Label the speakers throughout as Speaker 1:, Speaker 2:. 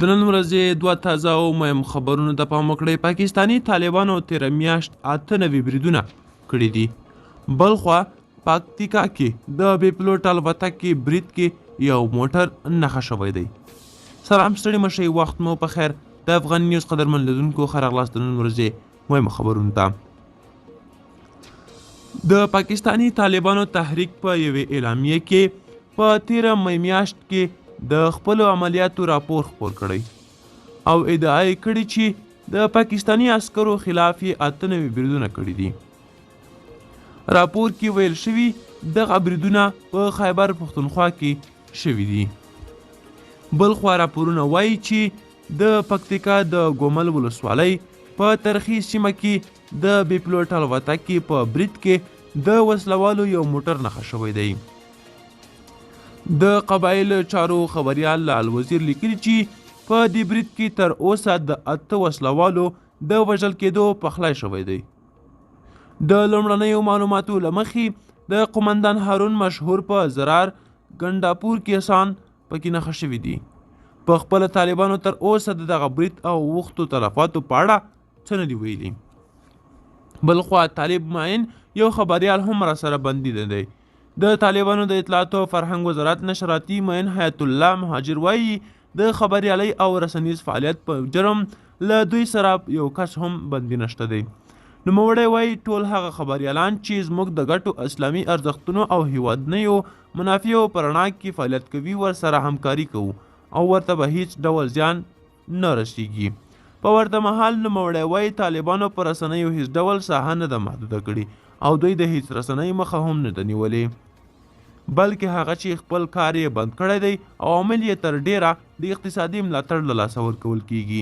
Speaker 1: د نن ورځې دوه تازه او مهم خبرونو ته پام وکړئ. پاکستاني طالبانو تېره میاشت 98 بریدونه کړي دي. بلخوا پکتیکا کې د بې پلوټ الوتکې برید کې یو موټر نښه شوی دی. سلام ستړي مشئ، وخت مو په خیر. د افغان نیوز قدرمن لیدونکو ښه راغلاست د نن ورځې مهمو خبرونو ته. د پاکستاني طالبانو تحریک په یوې اعلامیې کې په تېره می میاشت کې د خپلو عملیاتو راپور خپور کړی او ادعا یې کړې چې د پاکستاني عسکرو خلاف یې 98 بریدونه کړي دي. راپور کې ویل شوي دغه بریدونه په خیبر پښتونخوا کې شوي دي. بلخوا راپورونه وایي چې د پکتیکا د ګومل ولسوالۍ په ترخی سیمه کې د بې پلوټ الوتکې په برید کې د وسلوالو یو موټر نښه شوی دی. د قبایل چارو خبریال لال وزیر لیکلي چې په دې برید کې تر اوسه د 8 وسلوالو د وژل کېدو پخلی شوی دی. د لومړنیو معلوماتو له مخې د قومندان هارون مشهور په زرار ګنډاپور کې سان پکې نښه شوي دي. په خپله طالبانو تر اوسه د دغه برید او وختو تلفاتو په اړه څه نه دي ویلي. بلخوا طالب معین یو خبریال هم راسره بندي دی. د طالبانو د اطلاعاتو او فرهنګ وزارت نشراتي معین حیات الله مهاجر وایي د خبریالۍ او رسنیز فعالیت په جرم له دوی سره یو کس هم بندي نشته دی. نوموړی وایي ټول هغه خبریالان چې زموږ د ګټو اسلامي ارزښتونو او هیوادنیو منافعو په رڼا کې فعالیت کوي ورسره همکاري کوو او ورته به هیڅ ډول زیان نه رسیږي. په ورته مهال نوموړی وایي طالبانو په رسنیو هیڅ ډول ساحه نه ده محدوده کړې او دوی د هیڅ رسنۍ مخه هم نه ده نیولې، بلکې هغه چې خپل کار یې بند کړی دی او عمل یې تر ډیره د اقتصادي ملاتړ له لاسه ورکول کیږي.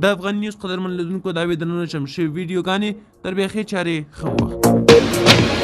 Speaker 1: د افغان نیوز قدرمن لیدونکو دا وې د نن شمشي ویډیوګانې تر بیخي چارې ښه وخت